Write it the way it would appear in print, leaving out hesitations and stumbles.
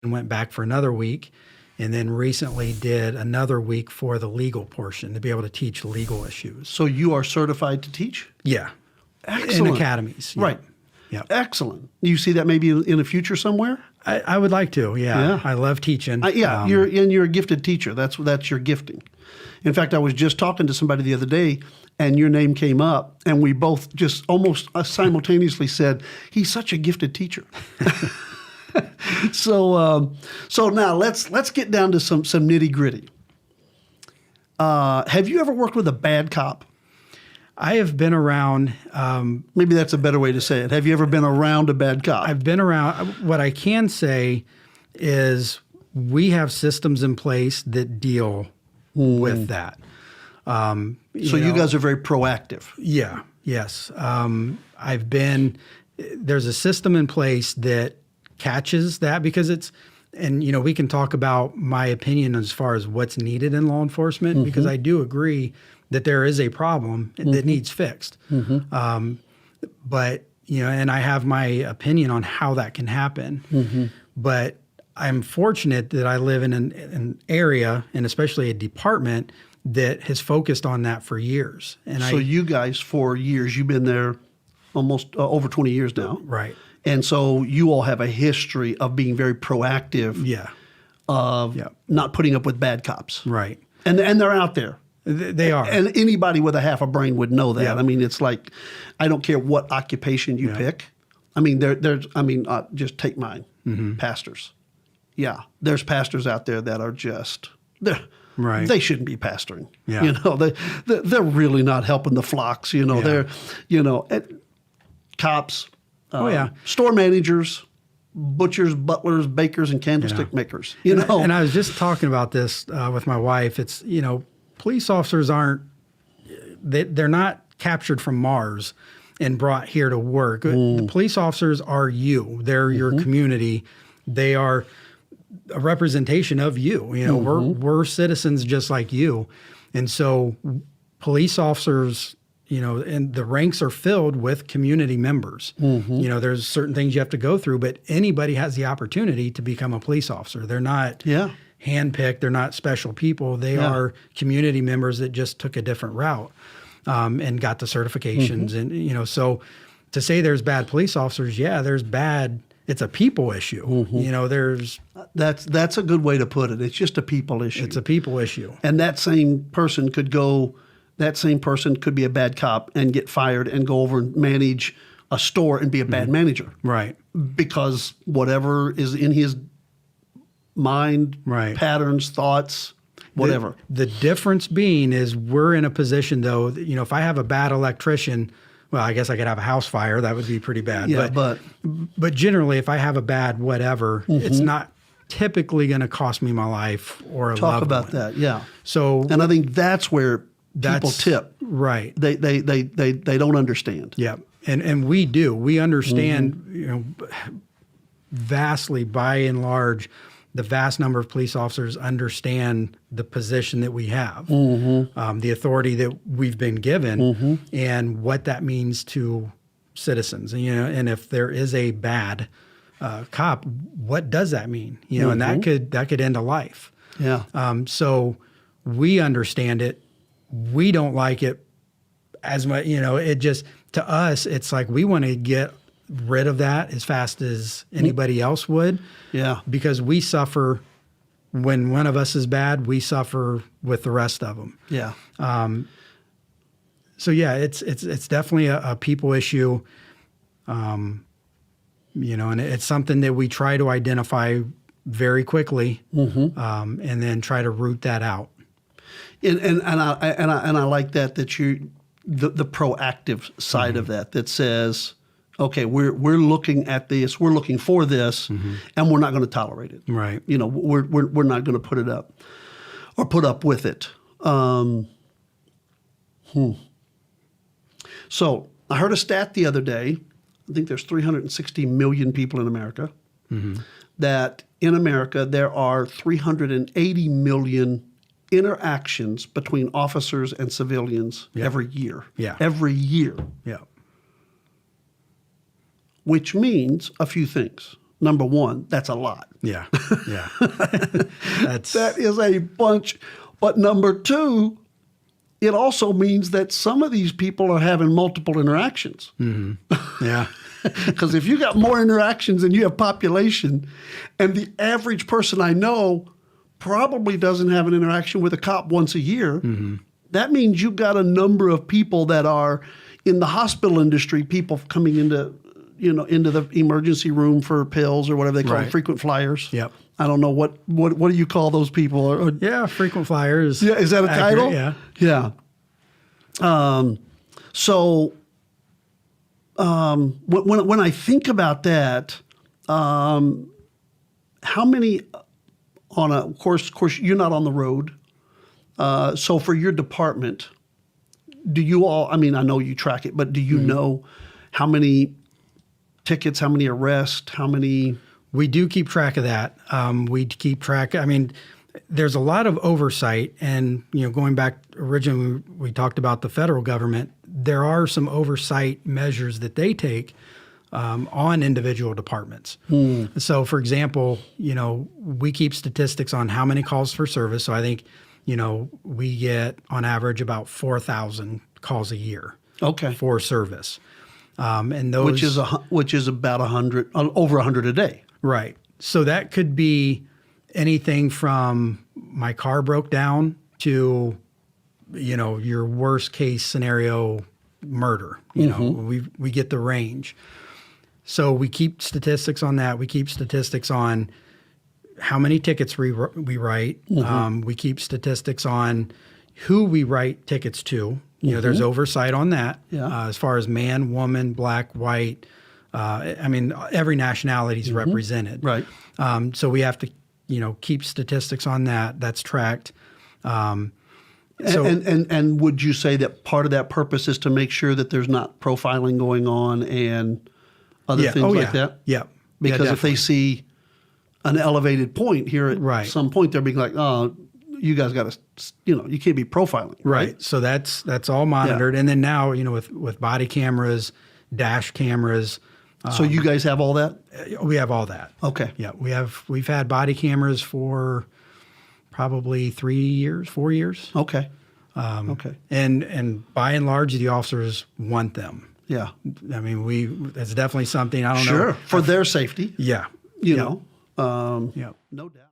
and went back for another week, and then recently did another week for the legal portion to be able to teach legal issues. So you are certified to teach? Yeah. Excellent. In academies. Yeah. Right. Yeah. Excellent. Do you see that maybe in the future somewhere? I would like to, yeah. I love teaching. You're a gifted teacher. That's your gifting. In fact, I was just talking to somebody the other day, and your name came up, and we both just almost simultaneously said, he's such a gifted teacher. So now let's get down to some nitty gritty. Have you ever worked with a bad cop? I have been around. Maybe that's a better way to say it. Have you ever been around a bad cop? I've been around. What I can say is we have systems in place that deal with that. You guys are very proactive. Yeah. Yes. There's a system in place that catches that because we can talk about my opinion as far as what's needed in law enforcement, because I do agree that there is a problem that needs fixed. But, and I have my opinion on how that can happen. But I'm fortunate that I live in an area, and especially a department, that has focused on that for years. And you guys, for years, you've been there almost over 20 years now. Right. And so you all have a history of being very proactive. Yeah. Of not putting up with bad cops. Right. And they're out there. They are. And anybody with a half a brain would know that. Yeah. I mean, it's like, I don't care what occupation you pick. I mean, just take mine, pastors. Yeah, there's pastors out there that are just, they shouldn't be pastoring. Yeah. They're really not helping the flocks. They're, cops, store managers, butchers, butlers, bakers, and candlestick makers. And I was just talking about this with my wife. It's, police officers they're not captured from Mars and brought here to work. The police officers are you. They're your community. They are a representation of you. We're citizens just like you. And so police officers, and the ranks are filled with community members. There's certain things you have to go through, but anybody has the opportunity to become a police officer. They're not handpicked. They're not special people. They are community members that just took a different route and got the certifications. And, so to say there's bad police officers, there's bad. It's a people issue. That's a good way to put it. It's just a people issue. It's a people issue. And that same person could be a bad cop and get fired and go over and manage a store and be a bad manager. Right. Because whatever is in his mind, patterns, thoughts, whatever. The difference being is we're in a position, though, that, if I have a bad electrician, well, I guess I could have a house fire. That would be pretty bad. Yeah, but generally, if I have a bad whatever, it's not typically going to cost me my life or a loved one. Talk about that, yeah. So, and I think that's where people tip. Right. They don't understand. Yeah, and we do. We understand, vastly, by and large, the vast number of police officers understand the position that we have, the authority that we've been given, and what that means to citizens. And if there is a bad cop, what does that mean? And that could end a life. Yeah. So we understand it. We don't like it as much. It just, to us, it's like we want to get rid of that as fast as anybody else would. Yeah. Because we suffer when one of us is bad, we suffer with the rest of them. Yeah. So it's definitely a people issue. And it's something that we try to identify very quickly, and then try to root that out. And I like that you the proactive side of that says, okay, we're looking at this, we're looking for this, and we're not going to tolerate it. Right. We're not going to put it up or put up with it. So I heard a stat the other day. I think there's 360 million people in America. That in America there are 380 million interactions between officers and civilians every year. Yeah. Every year. Yeah. Which means a few things. number one, that's a lot. Yeah. Yeah. That is a bunch. But number two, it also means that some of these people are having multiple interactions. Mm-hmm. Yeah. Because if you got more interactions than you have population, and the average person I know probably doesn't have an interaction with a cop once a year, that means you've got a number of people that are in the hospital industry, people coming into the emergency room for pills or whatever they call them, frequent flyers. Yep. I don't know what do you call those people? Yeah, frequent flyers. Yeah, is that a title? Yeah. Yeah. So when I think about that, how many of course you're not on the road. So for your department, do you all, I mean, I know you track it, but do you know how many tickets, how many arrests, how many? We do keep track of that. We keep track. I mean, there's a lot of oversight, and going back originally, we talked about the federal government. There are some oversight measures that they take on individual departments. So, for example, we keep statistics on how many calls for service. So I think we get on average about 4,000 calls a year. Okay. For service, and those which is about 100, over 100 a day. Right. So that could be anything from my car broke down to, your worst case scenario, murder. We get the range. So we keep statistics on that. We keep statistics on how many tickets we write. We keep statistics on who we write tickets to. There's oversight on that. Yeah. As far as man, woman, black, white. I mean, every nationality is represented. Right. So we have to, keep statistics on that. That's tracked. And would you say that part of that purpose is to make sure that there's not profiling going on and other things like that? Yeah. Because if they see an elevated point here at some point, they're being like, oh, you guys got to, you can't be profiling. Right. So that's all monitored. And then now, with body cameras, dash cameras. So you guys have all that? We have all that. Okay. Yeah. We've had body cameras for probably 4 years. Okay. Okay. And by and large, the officers want them. Yeah. I mean, that's definitely something, I don't know. Sure. For their safety. Yeah. No doubt.